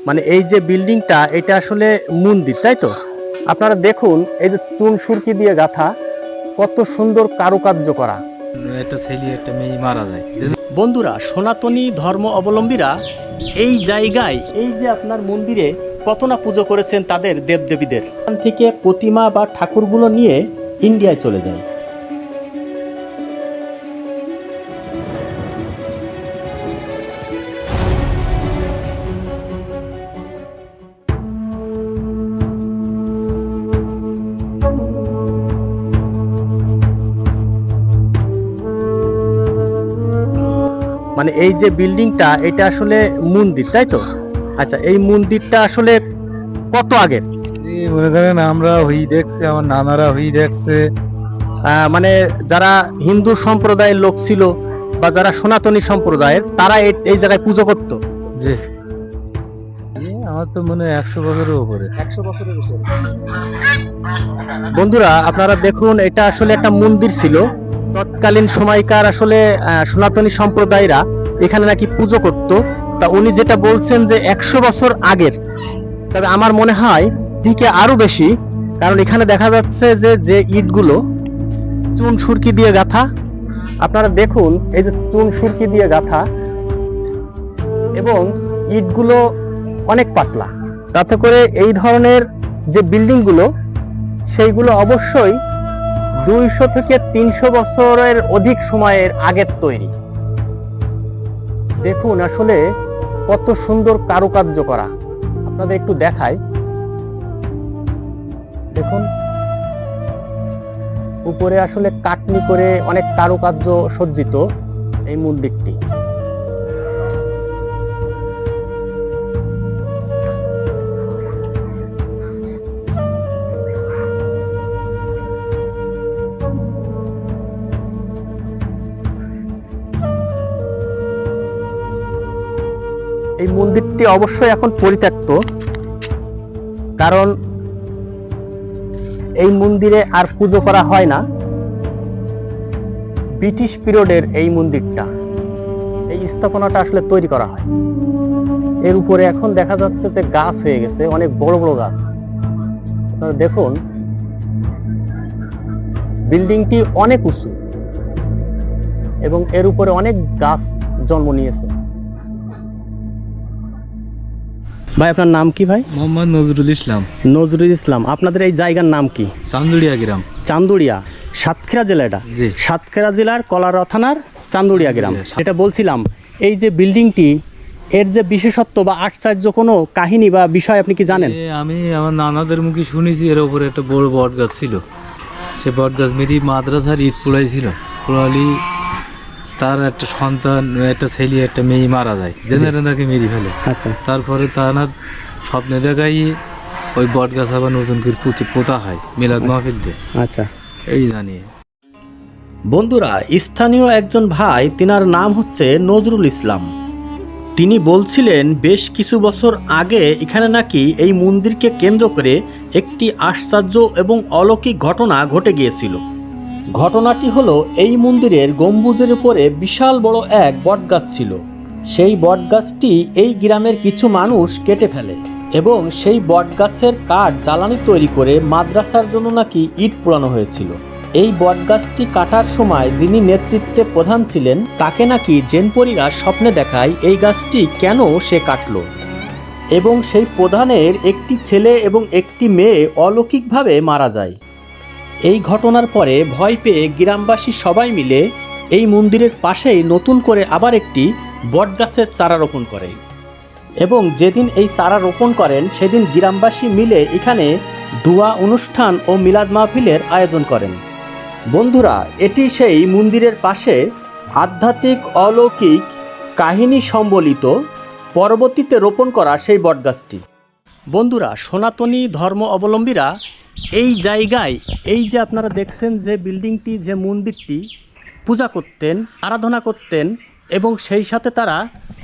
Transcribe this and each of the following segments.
মানে এই যে বিল্ডিংটা এটা আসলে মন্দির, তাই তো? আপনারা দেখুন এই যে চুন সুরকি দিয়ে গাঁথা, কত সুন্দর কারুকার্য করা। একটা ছেলে একটা মেয়ে মারা যায়। বন্ধুরা, সনাতনী ধর্ম অবলম্বীরা এই জায়গায় এই যে আপনার মন্দিরে কত না পুজো করেছেন তাদের দেবদেবীদের। এখান থেকে প্রতিমা বা ঠাকুরগুলো নিয়ে ইন্ডিয়ায় চলে যায়। মানে এই যে বিল্ডিংটা এটা আসলে মন্দির, তাই তো? আচ্ছা, এই মন্দিরটা আসলে কত আগের? এই মনে করেন আমরা হই দেখছি, আমার নানারা হই দেখছে। মানে যারা হিন্দু সম্প্রদায়ের লোক ছিল বা যারা সনাতনী সম্প্রদায়ের, তারা এই জায়গায় পুজো করত। যে আমার তো মনে হয় 100 বছরের উপরে। 100 বছরের উপরে। বন্ধুরা, আপনারা দেখুন এটা আসলে একটা মন্দির ছিল। তৎকালীন সময়কার আসলে সনাতনী সম্প্রদায়রা এখানে নাকি পুজো করত। তা উনি যেটা বলছেন যে 100 বছর আগের, তবে আমার মনে হয় দিকে আরো বেশি, কারণ এখানে দেখা যাচ্ছে যে যে ইটগুলো চুন সুরকি দিয়ে গাঁথা। আপনারা দেখুন এই যে চুন সুরকি দিয়ে গাঁথা, এবং ইটগুলো অনেক পাতলা। তাতে করে এই ধরনের যে বিল্ডিং গুলো, সেইগুলো অবশ্যই 200 থেকে 300 বছরের অধিক সময়ের আগের তৈরি। দেখুন আসলে কত সুন্দর কারুকার্য করা। আপনাদের একটু দেখাই, দেখুন উপরে আসলে কাটনি করে অনেক কারুকার্য সজ্জিত এই মন্দিরটি। এই মন্দিরটি অবশ্যই এখন পরিত্যক্ত, কারণ এই মন্দিরে আর পুজো করা হয় না। ব্রিটিশ পিরিয়ডের এই মন্দিরটা, এই স্থাপনাটা আসলে তৈরি করা হয়। এর উপরে এখন দেখা যাচ্ছে যে গাছ হয়ে গেছে, অনেক বড় বড় গাছ। আপনারা দেখুন বিল্ডিংটি অনেক উঁচু এবং এর উপরে অনেক গাছ জন্ম নিয়েছে। ভাই, আপনার নাম কি ভাই? মোহাম্মদ নজরুল ইসলাম। নজরুল ইসলাম। আপনাদের এই জায়গার নাম কি? চান্দুড়িয়া গ্রাম। চান্দুড়িয়া, সাতক্ষীরা জেলা এটা? জি। সাতক্ষীরা জেলার কলারোয়া থানার চান্দুড়িয়া গ্রাম। এটা বলছিলাম, এই যে বিল্ডিংটি, এর যে বিশেষত্ব বা আশ্চর্য কোনো কাহিনী বা বিষয় আপনি কি জানেন? আমি আমার নানাদের মুখে শুনেছি এর উপরে একটা বড় বট গাছ ছিল। সে বট গাছ মেরি মাদ্রাসার ইট পোড়াইছিল। পোড়ালি তার একটা সন্তান, একটা ছেলে একটা মেয়ে মারা যায়, জেনারে নাকি মেরে ফেলে। আচ্ছা। তারপরে তার স্বপ্নে দেখাই ওই বট গাছ আবার নতুন করে পোতা হয় মিলাদ মাহফিল দিয়ে। আচ্ছা, এই জানিয়ে বন্ধুরা, স্থানীয় একজন ভাই, তিনার নাম হচ্ছে নজরুল ইসলাম। তিনি বলছিলেন বেশ কিছু বছর আগে এখানে নাকি এই মন্দিরকে কেন্দ্র করে একটি আশ্চর্য এবং অলৌকিক ঘটনা ঘটে গিয়েছিল। ঘটনাটি হলো, এই মন্দিরের গম্বুজের উপরে বিশাল বড় এক বটগাছ ছিল। সেই বটগাছটি এই গ্রামের কিছু মানুষ কেটে ফেলে এবং সেই বটগাছের কাঠ জ্বালানি তৈরি করে মাদ্রাসার জন্য নাকি ইট পোড়ানো হয়েছিল। এই বটগাছটি কাটার সময় যিনি নেতৃত্বে প্রধান ছিলেন, তাকে নাকি জেনপরিরা স্বপ্নে দেখায় এই গাছটি কেন সে কাটল, এবং সেই প্রধানের একটি ছেলে এবং একটি মেয়ে অলৌকিকভাবে মারা যায়। এই ঘটনার পরে ভয় পেয়ে গ্রামবাসী সবাই মিলে এই মন্দিরের পাশেই নতুন করে আবার একটি বটগাছের চারা রোপণ করে, এবং যেদিন এই চারা রোপণ করেন সেদিন গ্রামবাসী মিলে এখানে দোয়া অনুষ্ঠান ও মিলাদ মাহফিলের আয়োজন করেন। বন্ধুরা, এটি সেই মন্দিরের পাশে আধ্যাত্মিক অলৌকিক কাহিনী সম্বলিত পরবর্তীতে রোপণ করা সেই বটগাছটি। বন্ধুরা, সনাতনী ধর্ম অবলম্বীরা এই জায়গায় এই যে আপনারা দেখছেন যে বিল্ডিংটি, যে মন্দিরটি, পূজা করতেন, আরাধনা করতেন এবং সেই সাথে তারা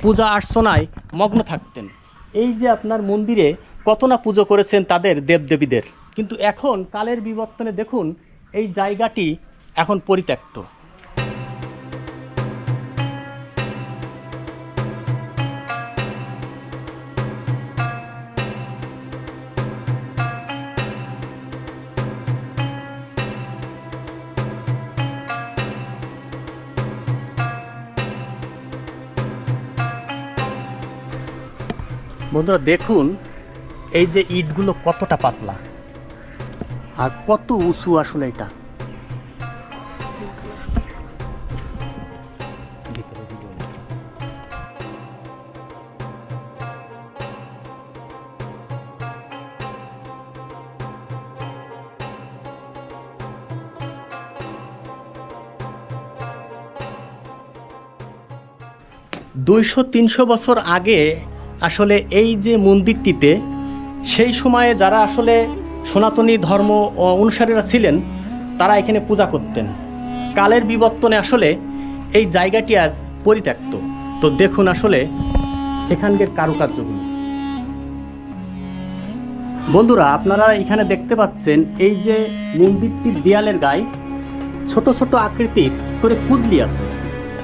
পূজা অর্চনায় মগ্ন থাকতেন। এই যে আপনার মন্দিরে কত না পুজো করেছেন তাদের দেবদেবীদের, কিন্তু এখন কালের বিবর্তনে দেখুন এই জায়গাটি এখন পরিত্যক্ত। বন্ধুরা দেখুন এই যে ইটগুলো কতটা পাতলা আর কত উঁচু আসলে এটা। 200-300 বছর আগে আসলে এই যে মন্দিরটিতে সেই সময়ে যারা আসলে সনাতনী ধর্ম অনুসারীরা ছিলেন তারা এখানে পূজা করতেন। কালের বিবর্তনে আসলে এই জায়গাটি আজ পরিত্যক্ত। তো দেখুন আসলে এখানকার কারুকার্যগুলো। বন্ধুরা আপনারা এখানে দেখতে পাচ্ছেন এই যে মন্দিরটির দেয়ালের গায়ে ছোট ছোট আকৃতির করে কুদলি আছে,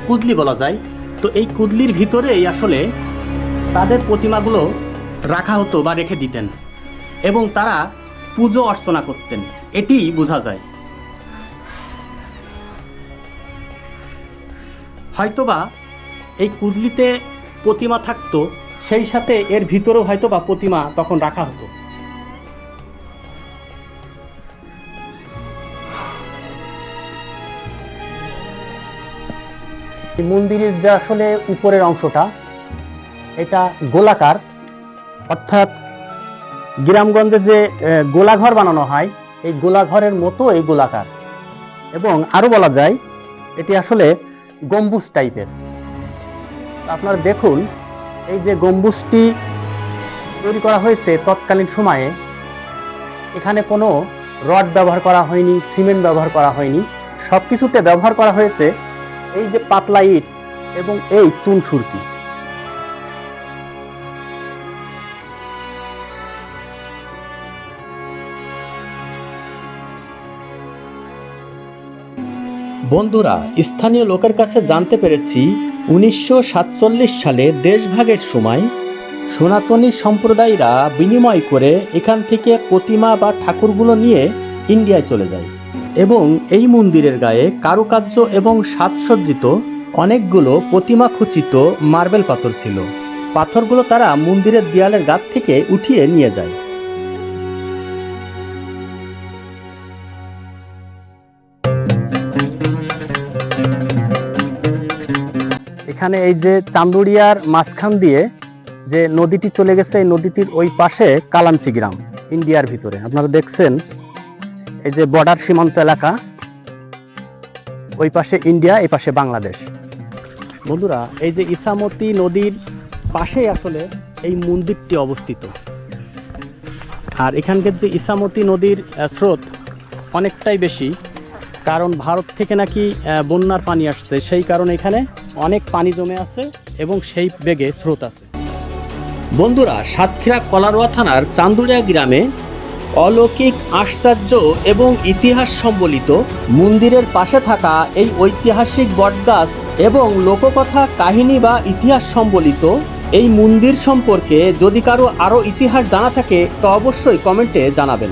কুদলি বলা যায়। তো এই কুদলির ভিতরেই আসলে তাদের প্রতিমাগুলো রাখা হতো বা রেখে দিতেন এবং তারা পুজো অর্চনা করতেন, এটি বোঝা যায়। হয়তোবা এই কুদলিতে প্রতিমা থাকতো, সেই সাথে এর ভিতরেও হয়তোবা প্রতিমা তখন রাখা হতো। মন্দিরের যে আসলে উপরের অংশটা এটা গোলাকার, অর্থাৎ গ্রামগঞ্জে যে গোলাঘর বানানো হয় এই গোলাঘরের মতো এই গোলাকার, এবং আরো বলা যায় এটি আসলে গম্বুজ টাইপের। আপনারা দেখুন এই যে গম্বুজটি তৈরি করা হয়েছে তৎকালীন সময়ে, এখানে কোনো রড ব্যবহার করা হয়নি, সিমেন্ট ব্যবহার করা হয়নি, সবকিছুতে ব্যবহার করা হয়েছে এই যে পাতলা ইট এবং এই চুন সুরকি। বন্ধুরা স্থানীয় লোকের কাছে জানতে পেরেছি 1947 সালে দেশভাগের সময় সনাতনী সম্প্রদায়রা বিনিময় করে এখান থেকে প্রতিমা বা ঠাকুরগুলো নিয়ে ইন্ডিয়ায় চলে যায় এবং এই মন্দিরের গায়ে কারুকার্য এবং সাজসজ্জিত অনেকগুলো প্রতিমা খচিত মার্বেল পাথর ছিল। পাথরগুলো তারা মন্দিরের দেয়ালের গাত থেকে উঠিয়ে নিয়ে যায়। এখানে এই যে চান্দুরিয়ার মাঝখান দিয়ে যে নদীটি চলে গেছে, এই নদীটির ওই পাশে কালাঞ্চি গ্রাম, ইন্ডিয়ার ভিতরে। আপনারা দেখছেন এই যে বর্ডার সীমান্ত এলাকা, ওই পাশে ইন্ডিয়া, এই পাশে বাংলাদেশ। বন্ধুরা এই যে ইসামতি নদীর পাশেই আসলে এই মন্দিরটি অবস্থিত। আর এখানকার যে ইসামতি নদীর স্রোত অনেকটাই বেশি, কারণ ভারত থেকে নাকি বন্যার পানি আসছে, সেই কারণে এখানে অনেক পানি জমে আছে এবং সেই বেগে স্রোত আছে। বন্ধুরা সাতক্ষীরা কলারোয়া থানার চান্দুরিয়া গ্রামে অলৌকিক আশ্চর্য এবং ইতিহাস সম্বলিত মন্দিরের পাশে থাকা এই ঐতিহাসিক বটগাছ এবং লোককথা কাহিনী বা ইতিহাস সম্বলিত এই মন্দির সম্পর্কে যদি কারো আরও ইতিহাস জানা থাকে তো অবশ্যই কমেন্টে জানাবেন।